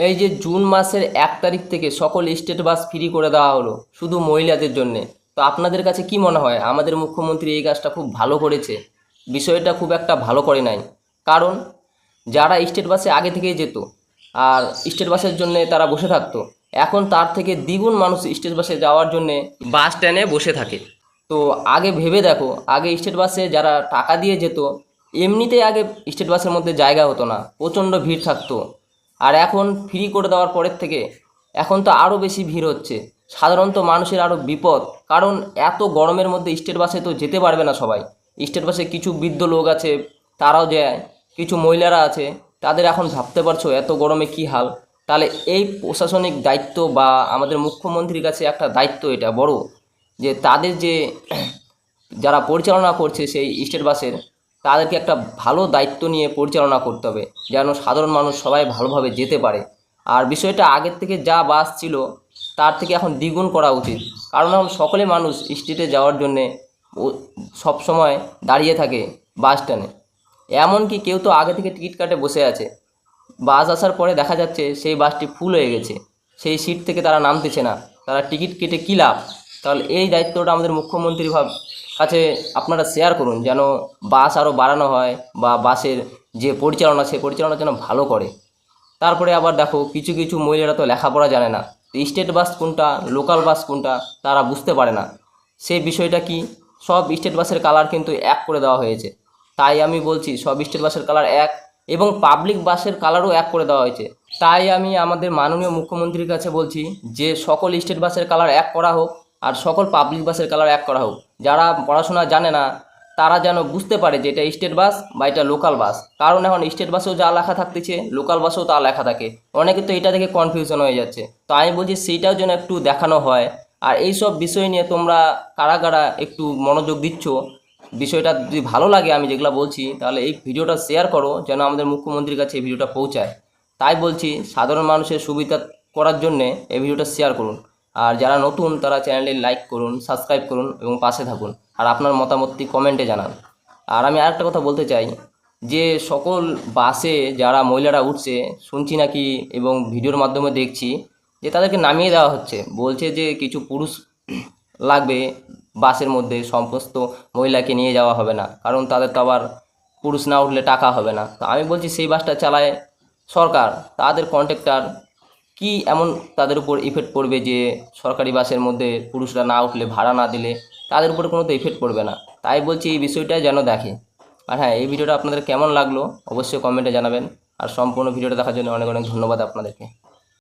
এই যে জুন মাসের 1 তারিখ থেকে সকল স্টেট বাস ফ্রি করে দেওয়া হলো শুধু মহিলাদের জন্যে। তো আপনাদের কাছে কি মনে হয় আমাদের মুখ্যমন্ত্রী এই কাজটা খুব ভালো করেছে? বিষয়টা খুব একটা ভালো করে নাই। কারণ যারা স্টেট বাসে আগে থেকেই যেত আর স্টেট বাসের জন্যে তারা বসে থাকতো, এখন তার থেকে দ্বিগুণ মানুষ স্টেট বাসে যাওয়ার জন্যে বাস স্ট্যান্ডে বসে থাকে। তো আগে ভেবে দেখো, আগে স্টেট বাসে যারা টাকা দিয়ে যেত এমনিতেই আগে স্টেট বাসের মধ্যে জায়গা হতো না, প্রচণ্ড ভিড় থাকতো। আর এখন ফ্রি করে দেওয়ার পরের থেকে এখন তো আরও বেশি ভিড় হচ্ছে, সাধারণত মানুষের আরও বিপদ। কারণ এত গরমের মধ্যে স্টেট বাসে তো যেতে পারবে না সবাই। স্টেট বাসে কিছু বৃদ্ধ লোক আছে, তারাও যায়, কিছু মহিলারা আছে, তাদের এখন ভাবতে পারছো এত গরমে কি হাল। তাহলে এই প্রশাসনিক দায়িত্ব বা আমাদের মুখ্যমন্ত্রীর কাছে একটা দায়িত্ব এটা বড়, যে তাদের যে যারা পরিচালনা করছে সেই স্টেট বাসের, তাদেরকে একটা ভালো দায়িত্ব নিয়ে পরিচালনা করতে হবে, যেন সাধারণ মানুষ সবাই ভালোভাবে যেতে পারে। আর বিষয়টা আগের থেকে যা বাস ছিল তার থেকে এখন দ্বিগুণ করা উচিত। কারণ এখন সকলে মানুষ স্টেটে যাওয়ার জন্যে সব সময় দাঁড়িয়ে থাকে বাস স্ট্যান্ডে। এমনকি কেউ তো আগে থেকে টিকিট কাটে বসে আছে, বাস আসার পরে দেখা যাচ্ছে সেই বাসটি ফুল হয়ে গেছে, সেই সিট থেকে তারা নামতেছে না, তারা টিকিট কেটে কী লাভ? তাহলে এই দায়িত্বটা আমাদের মুখ্যমন্ত্রীর কাছে আপনারা শেয়ার করুন, যেন বাস আরও বাড়ানো হয় বা বাসের যে পরিচালনা সে পরিচালনা যেন ভালো করে। তারপরে আবার দেখো, কিছু কিছু মহিলারা তো লেখাপড়া জানে না, স্টেট বাস কোনটা লোকাল বাস কোনটা তারা বুঝতে পারে না। সেই বিষয়টা কি, সব স্টেট বাসের কালার কিন্তু এক করে দেওয়া হয়েছে। তাই আমি বলছি সব স্টেট বাসের কালার এক, এবং পাবলিক বাসের কালারও এক করে দেওয়া হয়েছে। তাই আমি আমাদের মাননীয় মুখ্যমন্ত্রীর কাছে বলছি যে সকল স্টেট বাসের কালার এক করা হোক আর সকল পাবলিক বাসের কালার এক করা হোক। যারা পড়াশোনা জানে না তারা যেন বুঝতে পারে যে এটা স্টেট বাস বা এটা লোকাল বাস। কারণ এখন স্টেট বাসেও যা লেখা থাকতেছে লোকাল বাসেও তা লেখা থাকে, অনেকে তো এটা দেখে কনফিউশন হয়ে যাচ্ছে। তো আমি বলছি সেইটাও যেন একটু দেখানো হয়। আর এই সব বিষয় নিয়ে তোমরা কারা কারা একটু মনোযোগ দিচ্ছ, বিষয়টা যদি ভালো লাগে আমি যেগুলো বলছি, তাহলে এই ভিডিওটা শেয়ার করো যেন আমাদের মুখ্যমন্ত্রীর কাছে এই ভিডিওটা পৌঁছায়। তাই বলছি সাধারণ মানুষের সুবিধা করার জন্যে এই ভিডিওটা শেয়ার করুন। আর যারা নতুন তারা চ্যানেলে লাইক করুন, সাবস্ক্রাইব করুন এবং পাশে থাকুন। আর আপনার মতামতটি কমেন্টে জানান। আর আমি আরেকটা কথা বলতে চাই, যে সকল বাসে যারা মহিলারা উঠছে শুনছি নাকি এবং ভিডিওর মাধ্যমে দেখছি যে তাদেরকে নামিয়ে দেওয়া হচ্ছে, বলছে যে কিছু পুরুষ লাগবে বাসের মধ্যে, সমস্ত মহিলাকে নিয়ে যাওয়া হবে না, কারণ তাদের তো আবার পুরুষ না উঠলে টাকা হবে না। তো আমি বলছি সেই বাসটা চালায় সরকার, তাদের কন্ট্রাক্টর, কি এমন তাদের উপর ইফেক্ট পড়বে যে সরকারি বাসের মধ্যে পুরুষরা না উঠলে, ভাড়া না দিলে তাদের উপরে কোনো তো ইফেক্ট পড়বে না। তাই বলছি এই বিষয়টা যেন দেখে। আর হ্যাঁ, এই ভিডিওটা আপনাদের কেমন লাগলো অবশ্যই কমেন্টে জানাবেন। আর সম্পূর্ণ ভিডিওটা দেখার জন্য অনেক অনেক ধন্যবাদ আপনাদেরকে।